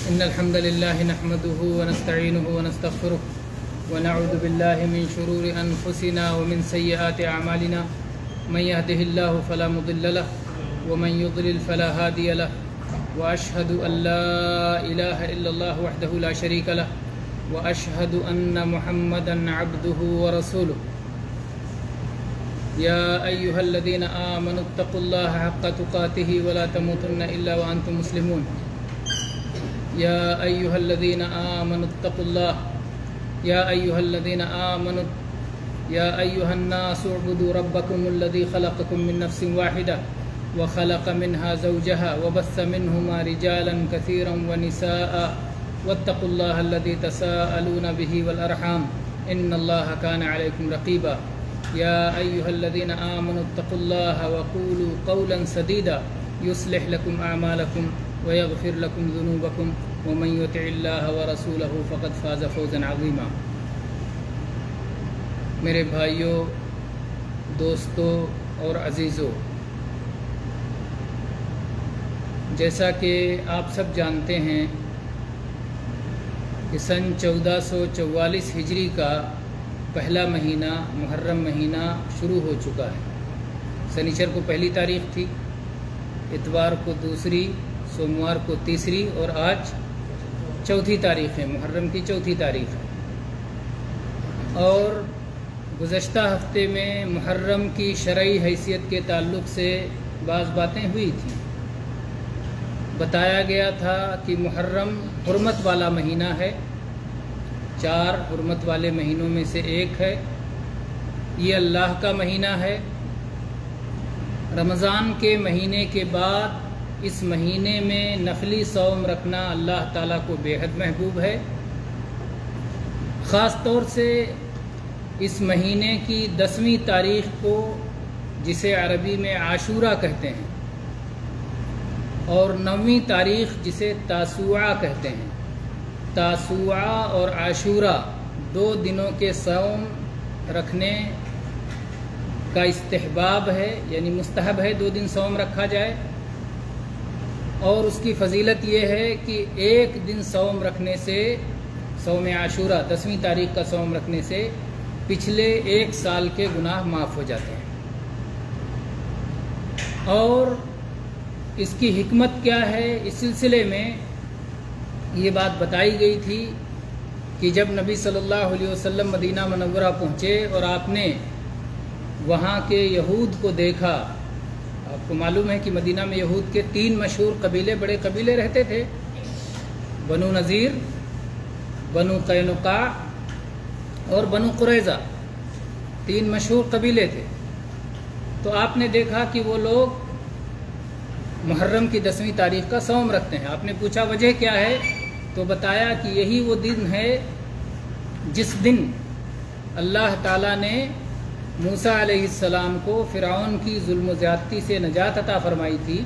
إن الحمد لله نحمده ونستعينه ونستغفره ونعوذ بالله من شرور أنفسنا ومن سيئات أعمالنا من يهده الله فلا مضل له ومن يضلل فلا هادي له وأشهد أن لا إله إلا الله وحده لا شريك له وأشهد أن محمدا عبده ورسوله يا أيها الذين آمنوا اتقوا الله حق تقاته ولا تموتن إلا وأنتم مسلمون يا أيها الذين آمنوا اتقوا الله يا أيها الذين آمنوا يا أيها الناس اعبدوا ربكم الذي خلقكم من نفس واحدة وخلق منها زوجها وبث منهما رجالا كثيرا ونساء واتقوا الله الذي تساءلون به والأرحام إن الله كان عليكم رقيبا يا أيها الذين آمنوا اتقوا الله وقولوا قولا سديدا يصلح لكم أعمالكم ويغفر لكم ذنوبكم ومن يطع الله ورسوله فقد فاز فوزا عظيما. میرے بھائیوں، دوستوں اور عزیزوں، جیسا کہ آپ سب جانتے ہیں کہ سن 1444 ہجری کا پہلا مہینہ محرم مہینہ شروع ہو چکا ہے. سنیچر کو پہلی تاریخ تھی، اتوار کو دوسری، سوموار کو تیسری اور آج چوتھی تاریخ ہے، محرم کی چوتھی تاریخ ہے. اور گزشتہ ہفتے میں محرم کی شرعی حیثیت کے تعلق سے بعض باتیں ہوئی تھیں. بتایا گیا تھا کہ محرم حرمت والا مہینہ ہے، 4 حرمت والے مہینوں میں سے ایک ہے. یہ اللہ کا مہینہ ہے. رمضان کے مہینے کے بعد اس مہینے میں نفلی صوم رکھنا اللہ تعالیٰ کو بے حد محبوب ہے. خاص طور سے اس مہینے کی 10ویں تاریخ کو، جسے عربی میں عاشورہ کہتے ہیں، اور 9ویں تاریخ جسے تاسوعہ کہتے ہیں. تاسوعہ اور عاشورہ 2 دنوں کے صوم رکھنے کا استحباب ہے، یعنی مستحب ہے 2 دن صوم رکھا جائے. اور اس کی فضیلت یہ ہے کہ ایک دن صوم رکھنے سے، صوم عاشورہ 10ویں تاریخ کا صوم رکھنے سے پچھلے 1 سال کے گناہ معاف ہو جاتے ہیں. اور اس کی حکمت کیا ہے، اس سلسلے میں یہ بات بتائی گئی تھی کہ جب نبی صلی اللہ علیہ وسلم مدینہ منورہ پہنچے اور آپ نے وہاں کے یہود کو دیکھا. آپ کو معلوم ہے کہ مدینہ میں یہود کے 3 مشہور قبیلے، بڑے قبیلے رہتے تھے، بنو نذیر، بنو قینقاع اور بنو قریظہ. 3 مشہور قبیلے تھے. تو آپ نے دیکھا کہ وہ لوگ محرم کی 10ویں تاریخ کا صوم رکھتے ہیں. آپ نے پوچھا وجہ کیا ہے، تو بتایا کہ یہی وہ دن ہے جس دن اللہ تعالیٰ نے موسیٰ علیہ السلام کو فرعون کی ظلم و زیادتی سے نجات عطا فرمائی تھی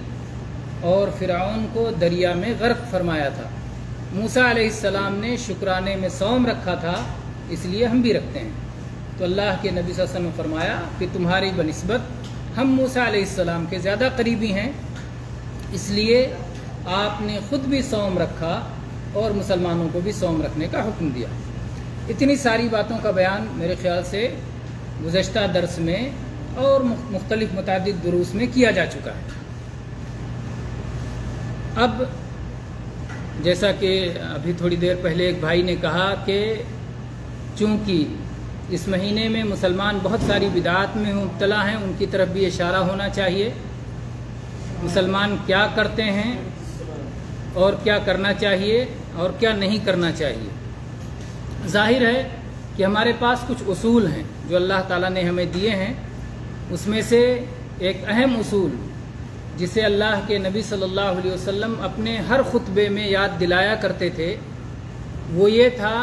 اور فرعون کو دریا میں غرق فرمایا تھا. موسیٰ علیہ السلام نے شکرانے میں صوم رکھا تھا، اس لیے ہم بھی رکھتے ہیں. تو اللہ کے نبی صلی اللہ علیہ وسلم نے فرمایا کہ تمہاری بنسبت ہم موسیٰ علیہ السلام کے زیادہ قریبی ہیں، اس لیے آپ نے خود بھی صوم رکھا اور مسلمانوں کو بھی صوم رکھنے کا حکم دیا. اتنی ساری باتوں کا بیان میرے خیال سے گزشتہ درس میں اور مختلف متعدد دروس میں کیا جا چکا ہے. اب جیسا کہ ابھی تھوڑی دیر پہلے ایک بھائی نے کہا کہ چونکہ اس مہینے میں مسلمان بہت ساری بدعات میں مبتلا ہیں، ان کی طرف بھی اشارہ ہونا چاہیے. مسلمان کیا کرتے ہیں اور کیا کرنا چاہیے اور کیا نہیں کرنا چاہیے. ظاہر ہے کہ ہمارے پاس کچھ اصول ہیں جو اللہ تعالیٰ نے ہمیں دیے ہیں. اس میں سے ایک اہم اصول جسے اللہ کے نبی صلی اللہ علیہ وسلم اپنے ہر خطبے میں یاد دلایا کرتے تھے، وہ یہ تھا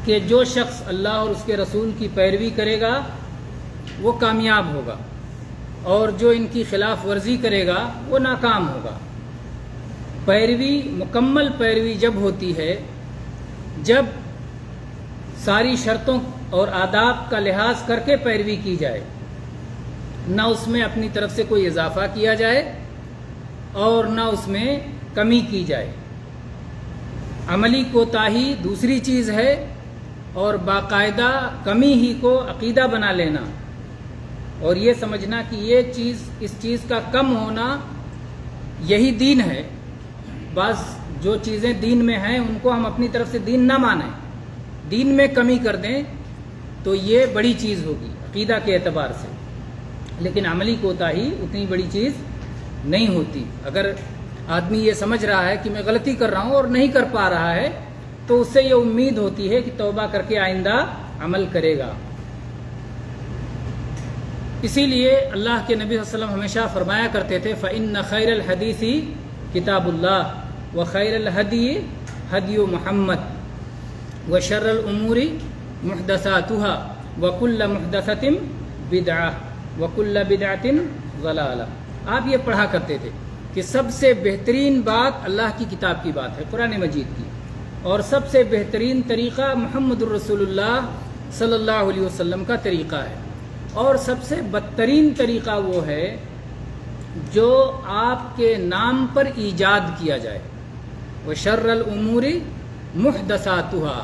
کہ جو شخص اللہ اور اس کے رسول کی پیروی کرے گا وہ کامیاب ہوگا، اور جو ان کی خلاف ورزی کرے گا وہ ناکام ہوگا. پیروی، مکمل پیروی جب ہوتی ہے جب ساری شرطوں اور آداب کا لحاظ کر کے پیروی کی جائے، نہ اس میں اپنی طرف سے کوئی اضافہ کیا جائے اور نہ اس میں کمی کی جائے. عملی کوتاہی دوسری چیز ہے، اور باقاعدہ کمی ہی کو عقیدہ بنا لینا اور یہ سمجھنا کہ یہ چیز، اس چیز کا کم ہونا یہی دین ہے۔ بعض جو چیزیں دین میں ہیں ان کو ہم اپنی طرف سے دین نہ مانیں، دین میں کمی کر دیں تو یہ بڑی چیز ہوگی عقیدہ کے اعتبار سے، لیکن عملی کوتاہی اتنی بڑی چیز نہیں ہوتی۔ اگر آدمی یہ سمجھ رہا ہے کہ میں غلطی کر رہا ہوں اور نہیں کر پا رہا ہے تو اس سے یہ امید ہوتی ہے کہ توبہ کر کے آئندہ عمل کرے گا۔ اسی لیے اللہ کے نبی صلی اللہ علیہ وسلم ہمیشہ فرمایا کرتے تھے فَإِنَّ خَيْرَ الْحَدِيثِ كِتَابُ اللَّهِ وَخَيْرَ الْهَدْيِ هَدْيُ مُحَمَّدٍ وَشَرَّ الْأُمُورِ مُحْدَثَاتُهَا وَكُلَّ مُحْدَثَةٍ بِدْعَةٍ وَكُلَّ بِدْعَةٍ ضَلَالَةٍ۔ آپ یہ پڑھا کرتے تھے کہ سب سے بہترین بات اللہ کی کتاب کی بات ہے، قرآن مجید کی، اور سب سے بہترین طریقہ محمد الرسول اللہ صلی اللہ علیہ وسلم کا طریقہ ہے، اور سب سے بدترین طریقہ وہ ہے جو آپ کے نام پر ایجاد کیا جائے۔ وَشَرَّ الْأُمُورِ مُحْدَثَاتُهَا،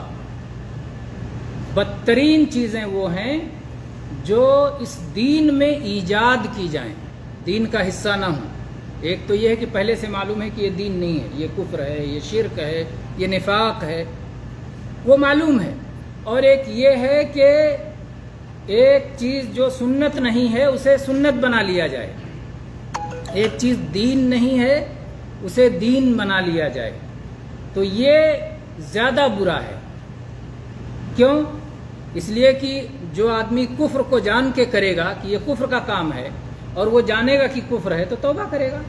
بدترین چیزیں وہ ہیں جو اس دین میں ایجاد کی جائیں، دین کا حصہ نہ ہوں۔ ایک تو یہ ہے کہ پہلے سے معلوم ہے کہ یہ دین نہیں ہے، یہ کفر ہے، یہ شرک ہے، یہ نفاق ہے، وہ معلوم ہے۔ اور ایک یہ ہے کہ ایک چیز جو سنت نہیں ہے اسے سنت بنا لیا جائے، ایک چیز دین نہیں ہے اسے دین بنا لیا جائے، تو یہ زیادہ برا ہے۔ کیوں؟ اس لیے کہ جو آدمی کفر کو جان کے کرے گا کہ یہ کفر کا کام ہے اور وہ جانے گا کہ کفر ہے تو توبہ کرے گا۔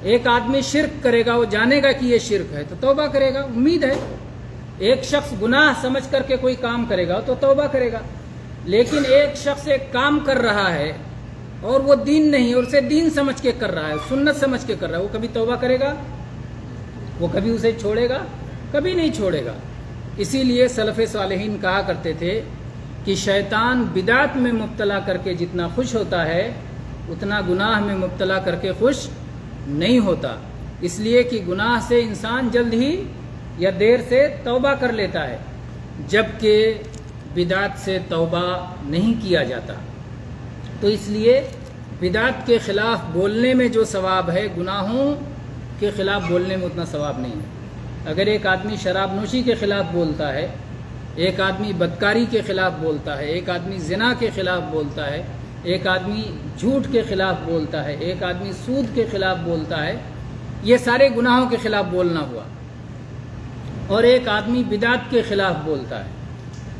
ایک آدمی شرک کرے گا، وہ جانے گا کہ یہ شرک ہے تو توبہ کرے گا، امید ہے۔ ایک شخص گناہ سمجھ کر کے کوئی کام کرے گا تو توبہ کرے گا، لیکن ایک شخص ایک کام کر رہا ہے اور وہ دین نہیں اور اسے دین سمجھ کے کر رہا ہے، سنت سمجھ کے کر رہا ہے، وہ کبھی توبہ کرے گا؟ وہ کبھی اسے چھوڑے گا؟ کبھی نہیں چھوڑے گا۔ اسی لیے سلف صالحین کہا کرتے تھے کہ شیطان بدعت میں مبتلا کر کے جتنا خوش ہوتا ہے اتنا گناہ میں مبتلا کر کے خوش نہیں ہوتا، اس لیے کہ گناہ سے انسان جلد ہی یا دیر سے توبہ کر لیتا ہے، جبکہ بدعت سے توبہ نہیں کیا جاتا۔ تو اس لیے بدعت کے خلاف بولنے میں جو ثواب ہے گناہوں کے خلاف بولنے میں اتنا ثواب نہیں ہے۔ اگر ایک آدمی شراب نوشی کے خلاف بولتا ہے، ایک آدمی بدکاری کے خلاف بولتا ہے، ایک آدمی زنا کے خلاف بولتا ہے، ایک آدمی جھوٹ کے خلاف بولتا ہے، ایک آدمی سود کے خلاف بولتا ہے، یہ سارے گناہوں کے خلاف بولنا ہوا، اور ایک آدمی بدعت کے خلاف بولتا ہے،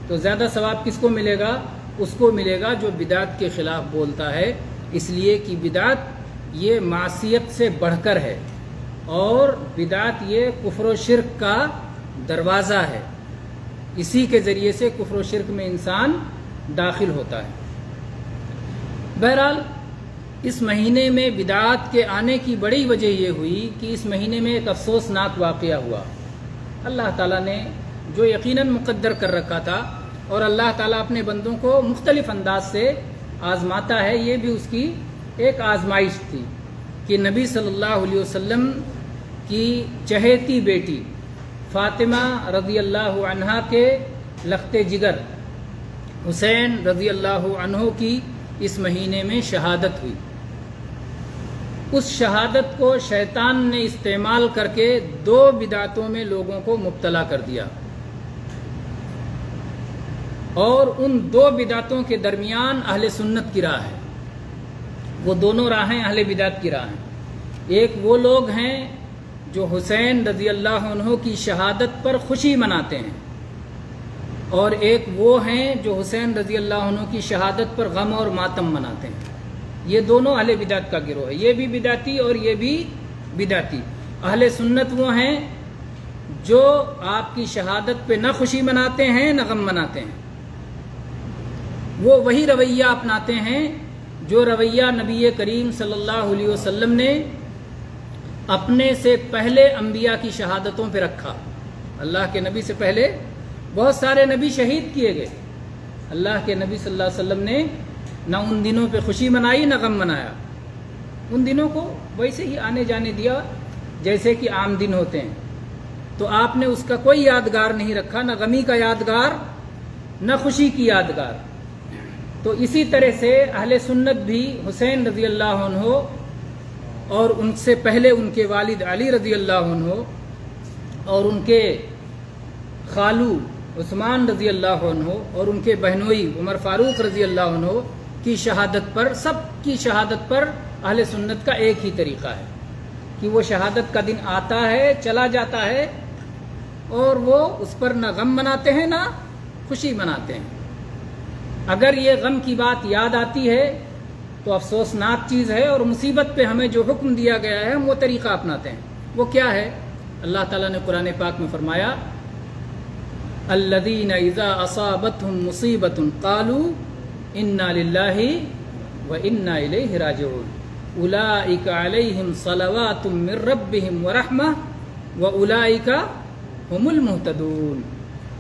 تو زیادہ ثواب کس کو ملے گا؟ اس کو ملے گا جو بدعت کے خلاف بولتا ہے، اس لیے کہ بدعت یہ معصیت سے بڑھ کر ہے، اور بدعت یہ کفر و شرک کا دروازہ ہے، اسی کے ذریعے سے کفر و شرک میں انسان داخل ہوتا ہے۔ بہرحال اس مہینے میں بدعات کے آنے کی بڑی وجہ یہ ہوئی کہ اس مہینے میں ایک افسوسناک واقعہ ہوا۔ اللہ تعالیٰ نے جو یقیناً مقدر کر رکھا تھا، اور اللہ تعالیٰ اپنے بندوں کو مختلف انداز سے آزماتا ہے، یہ بھی اس کی ایک آزمائش تھی کہ نبی صلی اللہ علیہ وسلم کی چہیتی بیٹی فاطمہ رضی اللہ عنہا کے لخت جگر حسین رضی اللہ عنہ کی اس مہینے میں شہادت ہوئی۔ اس شہادت کو شیطان نے استعمال کر کے دو بدعتوں میں لوگوں کو مبتلا کر دیا، اور ان دو بدعتوں کے درمیان اہل سنت کی راہ ہے۔ وہ دونوں راہیں اہل بدعت کی راہ ہیں۔ ایک وہ لوگ ہیں جو حسین رضی اللہ عنہ کی شہادت پر خوشی مناتے ہیں، اور ایک وہ ہیں جو حسین رضی اللہ عنہ کی شہادت پر غم اور ماتم مناتے ہیں۔ یہ دونوں اہل بدعت کا گروہ ہے، یہ بھی بدعتی اور یہ بھی بدعتی۔ اہل سنت وہ ہیں جو آپ کی شہادت پہ نہ خوشی مناتے ہیں نہ غم مناتے ہیں، وہ وہی رویہ اپناتے ہیں جو رویہ نبی کریم صلی اللہ علیہ وسلم نے اپنے سے پہلے انبیاء کی شہادتوں پہ رکھا۔ اللہ کے نبی سے پہلے بہت سارے نبی شہید کیے گئے، اللہ کے نبی صلی اللہ علیہ وسلم نے نہ ان دنوں پہ خوشی منائی نہ غم منایا، ان دنوں کو ویسے ہی آنے جانے دیا جیسے کہ عام دن ہوتے ہیں۔ تو آپ نے اس کا کوئی یادگار نہیں رکھا، نہ غمی کا یادگار نہ خوشی کی یادگار۔ تو اسی طرح سے اہل سنت بھی حسین رضی اللہ عنہ اور ان سے پہلے ان کے والد علی رضی اللہ عنہ اور ان کے خالو عثمان رضی اللہ عنہ اور ان کے بہنوئی عمر فاروق رضی اللہ عنہ کی شہادت پر، سب کی شہادت پر اہل سنت کا ایک ہی طریقہ ہے کہ وہ شہادت کا دن آتا ہے، چلا جاتا ہے، اور وہ اس پر نہ غم مناتے ہیں نہ خوشی مناتے ہیں۔ اگر یہ غم کی بات یاد آتی ہے تو افسوسناک چیز ہے، اور مصیبت پہ ہمیں جو حکم دیا گیا ہے ہم وہ طریقہ اپناتے ہیں۔ وہ کیا ہے؟ اللہ تعالیٰ نے قرآن پاک میں فرمایا الذین اذا اصابتهم مصیبۃ قالوا انا للہ وانا الیہ راجعون اولئک علیہم صلوات من ربہم ورحمہ واولئک ہم المہتدون،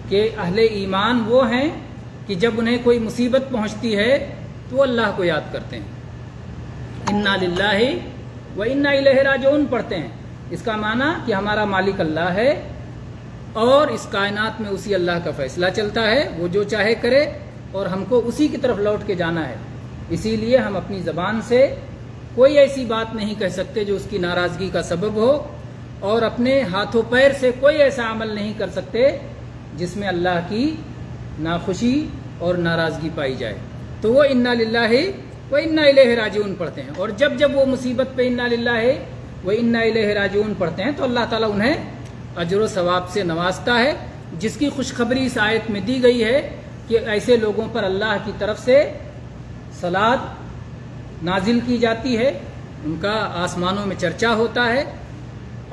کہ اہل ایمان وہ ہیں کہ جب انہیں کوئی مصیبت پہنچتی ہے تو وہ اللہ کو یاد کرتے ہیں، انا للہ و انا الیہ راجعون پڑھتے ہیں۔ اس کا معنی کہ ہمارا مالک اللہ ہے اور اس کائنات میں اسی اللہ کا فیصلہ چلتا ہے، وہ جو چاہے کرے اور ہم کو اسی کی طرف لوٹ کے جانا ہے۔ اسی لیے ہم اپنی زبان سے کوئی ایسی بات نہیں کہہ سکتے جو اس کی ناراضگی کا سبب ہو، اور اپنے ہاتھوں پیر سے کوئی ایسا عمل نہیں کر سکتے جس میں اللہ کی ناخوشی اور ناراضگی پائی جائے۔ تو وہ انا للہ و انا الیہ راجعون پڑھتے ہیں، اور جب جب وہ مصیبت پہ انا للہ و انا الیہ راجعون پڑھتے ہیں تو اللہ تعالیٰ انہیں اجر و ثواب سے نوازتا ہے، جس کی خوشخبری اس آیت میں دی گئی ہے کہ ایسے لوگوں پر اللہ کی طرف سے صلات نازل کی جاتی ہے، ان کا آسمانوں میں چرچا ہوتا ہے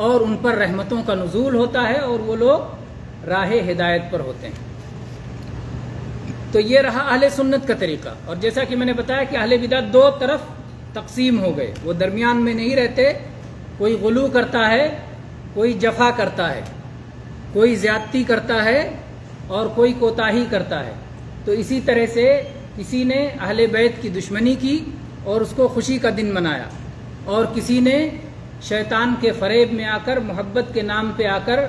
اور ان پر رحمتوں کا نزول ہوتا ہے، اور وہ لوگ راہ ہدایت پر ہوتے ہیں۔ تو یہ رہا اہل سنت کا طریقہ۔ اور جیسا کہ میں نے بتایا کہ اہل بدعت دو طرف تقسیم ہو گئے، وہ درمیان میں نہیں رہتے، کوئی غلو کرتا ہے، کوئی جفا کرتا ہے، کوئی زیادتی کرتا ہے اور کوئی کوتاہی کرتا ہے۔ تو اسی طرح سے کسی نے اہل بیت کی دشمنی کی اور اس کو خوشی کا دن منایا، اور کسی نے شیطان کے فریب میں آ کر، محبت کے نام پہ آ کر،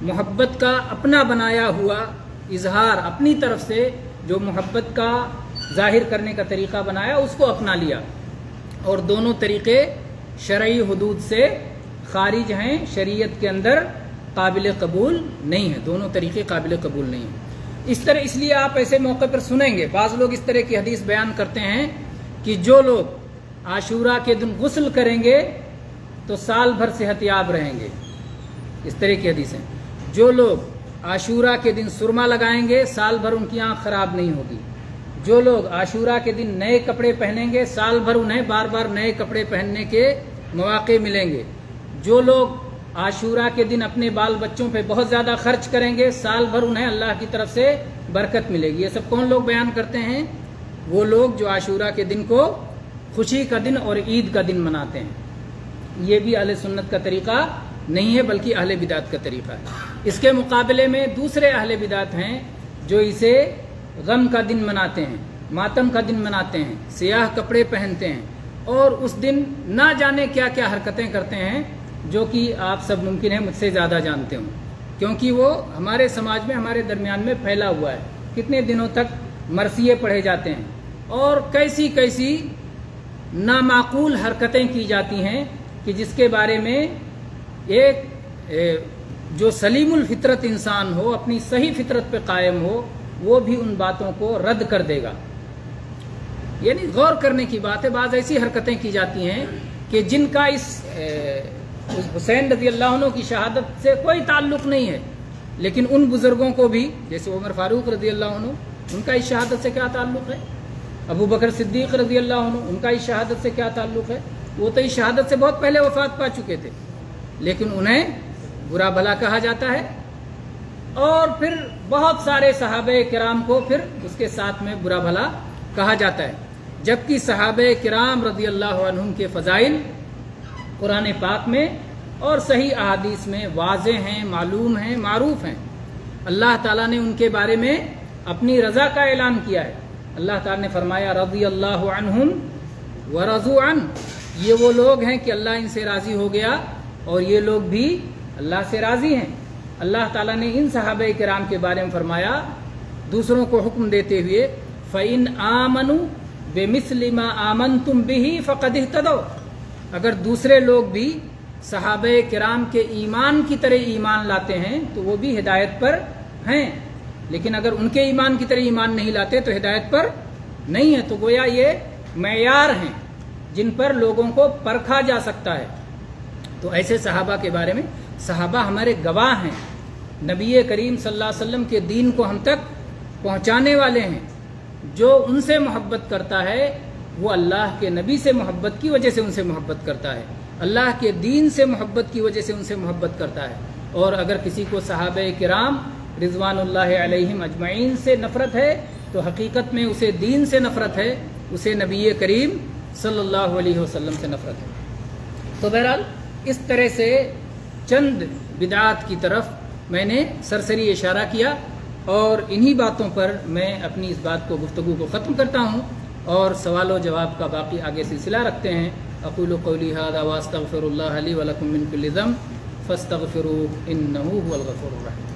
محبت کا اپنا بنایا ہوا اظہار اپنی طرف سے جو محبت کا ظاہر کرنے کا طریقہ بنایا اس کو اپنا لیا، اور دونوں طریقے شرعی حدود سے خارج ہیں، شریعت کے اندر قابل قبول نہیں ہیں، دونوں طریقے قابل قبول نہیں ہیں۔ اس لیے آپ ایسے موقع پر سنیں گے بعض لوگ اس طرح کی حدیث بیان کرتے ہیں کہ جو لوگ عاشورہ کے دن غسل کریں گے تو سال بھر صحت یاب رہیں گے، اس طرح کی حدیثیں۔ جو لوگ عاشورہ کے دن سرما لگائیں گے سال بھر ان کی آنکھ خراب نہیں ہوگی۔ جو لوگ عاشورہ کے دن نئے کپڑے پہنیں گے سال بھر انہیں بار بار نئے کپڑے پہننے کے مواقع ملیں گے۔ جو لوگ عاشورہ کے دن اپنے بال بچوں پہ بہت زیادہ خرچ کریں گے سال بھر انہیں اللہ کی طرف سے برکت ملے گی۔ یہ سب کون لوگ بیان کرتے ہیں؟ وہ لوگ جو عاشورہ کے دن کو خوشی کا دن اور عید کا دن مناتے ہیں۔ یہ بھی اہل سنت کا طریقہ نہیں ہے بلکہ اہل بدعت کا طریقہ ہے۔ اس کے مقابلے میں دوسرے اہل بدعت ہیں جو اسے غم کا دن مناتے ہیں، ماتم کا دن مناتے ہیں، سیاہ کپڑے پہنتے ہیں، اور اس دن نہ جانے کیا کیا حرکتیں کرتے ہیں جو کہ آپ سب ممکن ہے مجھ سے زیادہ جانتے ہوں، کیونکہ وہ ہمارے سماج میں ہمارے درمیان میں پھیلا ہوا ہے۔ کتنے دنوں تک مرثیے پڑھے جاتے ہیں اور کیسی کیسی نامعقول حرکتیں کی جاتی ہیں کہ جس کے بارے میں ایک جو سلیم الفطرت انسان ہو، اپنی صحیح فطرت پہ قائم ہو، وہ بھی ان باتوں کو رد کر دے گا۔ یعنی غور کرنے کی بات ہے، بعض ایسی حرکتیں کی جاتی ہیں کہ جن کا اس حسین رضی اللہ عنہ کی شہادت سے کوئی تعلق نہیں ہے، لیکن ان بزرگوں کو بھی، جیسے عمر فاروق رضی اللہ عنہ، ان کا اس شہادت سے کیا تعلق ہے؟ ابو بکر صدیق رضی اللہ عنہ، ان کا اس شہادت سے کیا تعلق ہے؟ وہ تو اس شہادت سے بہت پہلے وفات پا چکے تھے، لیکن انہیں برا بھلا کہا جاتا ہے، اور پھر بہت سارے صحابہ کرام کو پھر اس کے ساتھ میں برا بھلا کہا جاتا ہے، جبکہ صحابہ کرام رضی اللہ عنہم کے فضائل قرآن پاک میں اور صحیح احادیث میں واضح ہیں، معلوم ہیں، معروف ہیں۔ اللہ تعالیٰ نے ان کے بارے میں اپنی رضا کا اعلان کیا ہے۔ اللہ تعالیٰ نے فرمایا رضی اللہ عنہم ورضوا عنہ، یہ وہ لوگ ہیں کہ اللہ ان سے راضی ہو گیا اور یہ لوگ بھی اللہ سے راضی ہیں۔ اللہ تعالیٰ نے ان صحابہ کرام کے بارے میں فرمایا دوسروں کو حکم دیتے ہوئے فَإِنْ آمَنُوا بِمِثْلِ مَا آمَنْتُمْ بِهِ فَقَدْ اهْتَدَوْا، اگر دوسرے لوگ بھی صحابہ کرام کے ایمان کی طرح ایمان لاتے ہیں تو وہ بھی ہدایت پر ہیں، لیکن اگر ان کے ایمان کی طرح ایمان نہیں لاتے تو ہدایت پر نہیں ہے۔ تو گویا یہ معیار ہیں جن پر لوگوں کو پرکھا جا سکتا ہے۔ تو ایسے صحابہ کے بارے میں، صحابہ ہمارے گواہ ہیں، نبی کریم صلی اللہ علیہ وسلم کے دین کو ہم تک پہنچانے والے ہیں۔ جو ان سے محبت کرتا ہے وہ اللہ کے نبی سے محبت کی وجہ سے ان سے محبت کرتا ہے، اللہ کے دین سے محبت کی وجہ سے ان سے محبت کرتا ہے۔ اور اگر کسی کو صحابہ کرام رضوان اللہ علیہم اجمعین سے نفرت ہے تو حقیقت میں اسے دین سے نفرت ہے، اسے نبی کریم صلی اللہ علیہ وسلم سے نفرت ہے۔ تو بہرحال اس طرح سے چند بدعات کی طرف میں نے سرسری اشارہ کیا، اور انہی باتوں پر میں اپنی اس بات کو گفتگو کو ختم کرتا ہوں، اور سوال و جواب کا باقی آگے سلسلہ رکھتے ہیں۔ اقول قولی ھذا واستغفر اللہ لی ولکم من کل ذنب فاستغفروہ انہ ھو الغفور الرحیم۔